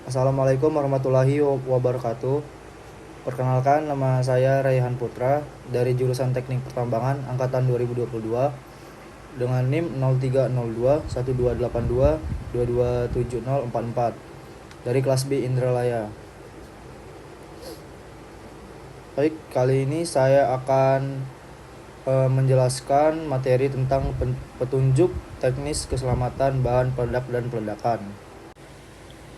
Assalamualaikum warahmatullahi wabarakatuh. Perkenalkan, nama saya Raihan Putra dari jurusan Teknik Pertambangan angkatan 2022 dengan NIM 0302 1282 227044 dari kelas B Indralaya. Baik, kali ini saya akan menjelaskan materi tentang petunjuk teknis keselamatan bahan peledak dan peledakan.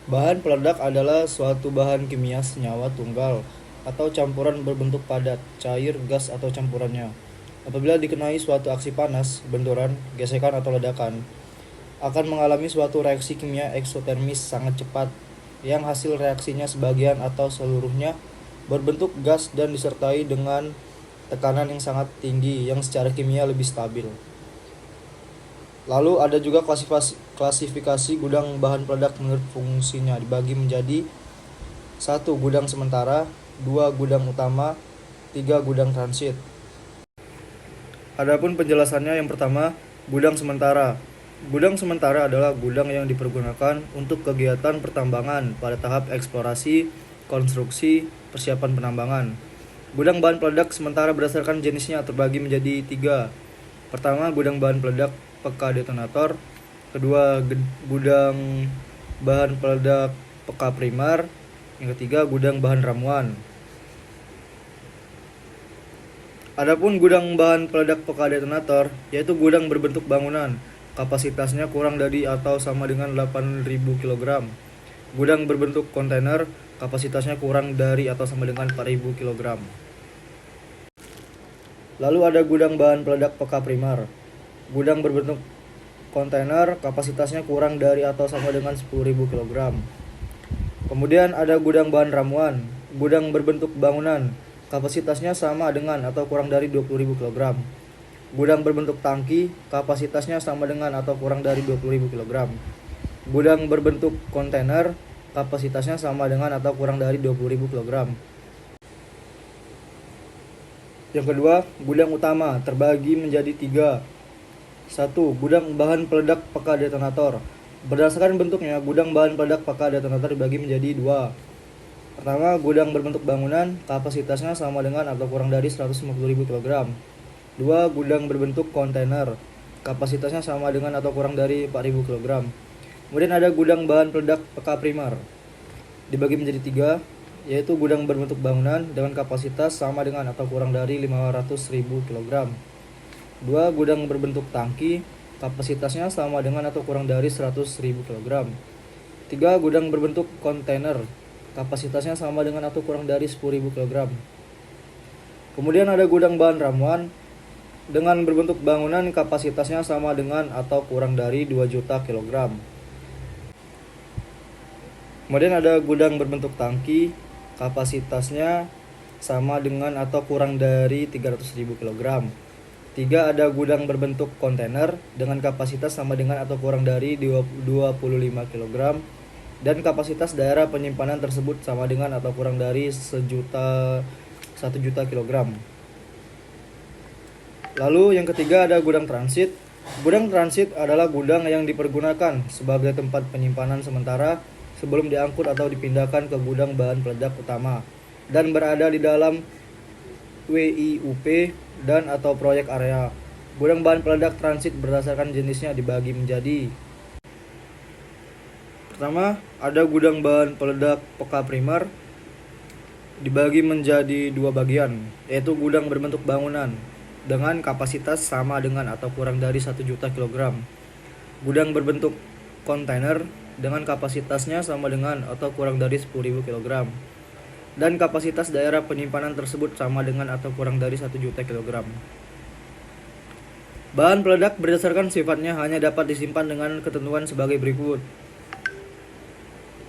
Bahan peledak adalah suatu bahan kimia senyawa tunggal atau campuran berbentuk padat, cair, gas atau campurannya. Apabila dikenai suatu aksi panas, benturan, gesekan atau ledakan, akan mengalami suatu reaksi kimia eksotermis sangat cepat yang hasil reaksinya sebagian atau seluruhnya berbentuk gas dan disertai dengan tekanan yang sangat tinggi yang secara kimia lebih stabil. Lalu ada juga klasifikasi gudang bahan peledak menurut fungsinya, dibagi menjadi 1. Gudang sementara, 2. Gudang utama, 3. Gudang transit. Adapun penjelasannya, yang pertama, gudang sementara. Gudang sementara adalah gudang yang dipergunakan untuk kegiatan pertambangan pada tahap eksplorasi, konstruksi, persiapan penambangan. Gudang bahan peledak sementara berdasarkan jenisnya terbagi menjadi 3. Pertama, gudang bahan peledak peka detonator. Kedua, gudang bahan peledak peka primer. Yang ketiga, gudang bahan ramuan. Adapun gudang bahan peledak peka detonator yaitu gudang berbentuk bangunan, kapasitasnya kurang dari atau sama dengan 8.000 kg. Gudang berbentuk kontainer, kapasitasnya kurang dari atau sama dengan 4.000 kg. Lalu ada gudang bahan peledak peka primer. Gudang berbentuk kontainer, kapasitasnya kurang dari atau sama dengan 10.000 kg. Kemudian ada gudang bahan ramuan. Gudang berbentuk bangunan, kapasitasnya sama dengan atau kurang dari 20.000 kg. Gudang berbentuk tangki, kapasitasnya sama dengan atau kurang dari 20.000 kg. Gudang berbentuk kontainer, kapasitasnya sama dengan atau kurang dari 20.000 kg. Yang kedua, gudang utama terbagi menjadi 3. 1. Gudang bahan peledak peka detonator. Berdasarkan bentuknya, gudang bahan peledak peka detonator dibagi menjadi 2. Pertama, gudang berbentuk bangunan, kapasitasnya sama dengan atau kurang dari 150.000 kg. 2. Gudang berbentuk kontainer, kapasitasnya sama dengan atau kurang dari 4.000 kg. Kemudian ada gudang bahan peledak peka primer. Dibagi menjadi 3, yaitu gudang berbentuk bangunan dengan kapasitas sama dengan atau kurang dari 500.000 kg. 2. Gudang berbentuk tangki, kapasitasnya sama dengan atau kurang dari 100.000 kg. 3. Gudang berbentuk kontainer, kapasitasnya sama dengan atau kurang dari 10.000 kg. Kemudian ada gudang bahan ramuan dengan berbentuk bangunan, kapasitasnya sama dengan atau kurang dari 2 juta kg. Kemudian ada gudang berbentuk tangki, kapasitasnya sama dengan atau kurang dari 300.000 kg. 3. Ada gudang berbentuk kontainer dengan kapasitas sama dengan atau kurang dari 25 kg dan kapasitas daerah penyimpanan tersebut sama dengan atau kurang dari 1 juta kg. Lalu yang ketiga ada gudang transit. Gudang transit adalah gudang yang dipergunakan sebagai tempat penyimpanan sementara sebelum diangkut atau dipindahkan ke gudang bahan peledak utama dan berada di dalam WIUP dan atau proyek area. Gudang bahan peledak transit berdasarkan jenisnya dibagi menjadi: pertama, ada gudang bahan peledak peka primer, dibagi menjadi 2 bagian, yaitu gudang berbentuk bangunan dengan kapasitas sama dengan atau kurang dari 1 juta kg. Gudang berbentuk kontainer dengan kapasitasnya sama dengan atau kurang dari 10.000 kg. Dan kapasitas daerah penyimpanan tersebut sama dengan atau kurang dari 1 juta kg. Bahan peledak berdasarkan sifatnya hanya dapat disimpan dengan ketentuan sebagai berikut.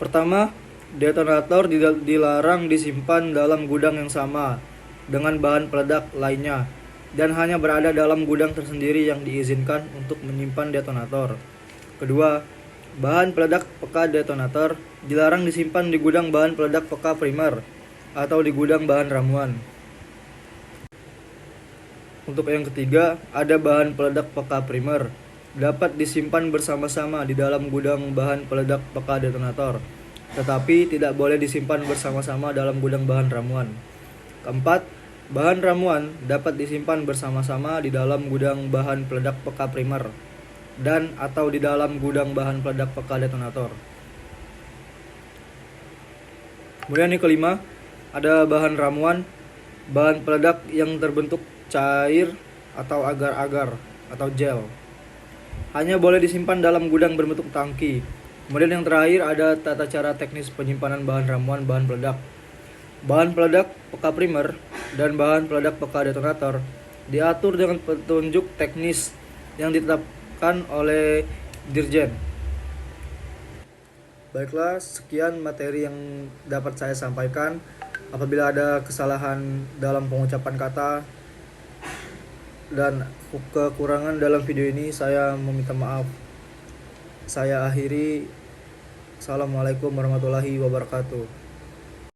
Pertama, detonator dilarang disimpan dalam gudang yang sama dengan bahan peledak lainnya dan hanya berada dalam gudang tersendiri yang diizinkan untuk menyimpan detonator. Kedua, bahan peledak peka detonator dilarang disimpan di gudang bahan peledak peka primer atau di gudang bahan ramuan. Untuk yang ketiga, ada bahan peledak peka primer dapat disimpan bersama-sama di dalam gudang bahan peledak peka detonator tetapi tidak boleh disimpan bersama-sama dalam gudang bahan ramuan. Keempat, bahan ramuan dapat disimpan bersama-sama di dalam gudang bahan peledak peka primer dan atau di dalam gudang bahan peledak peka detonator. Kemudian yang kelima, ada bahan ramuan, bahan peledak yang terbentuk cair atau agar-agar atau gel. Hanya boleh disimpan dalam gudang berbentuk tangki. Kemudian yang terakhir ada tata cara teknis penyimpanan bahan ramuan bahan peledak. Bahan peledak peka primer dan bahan peledak peka detonator diatur dengan petunjuk teknis yang ditetapkan oleh Dirjen. Baiklah, sekian materi yang dapat saya sampaikan. Apabila ada kesalahan dalam pengucapan kata dan kekurangan dalam video ini, saya meminta maaf. Saya akhiri. Assalamualaikum warahmatullahi wabarakatuh.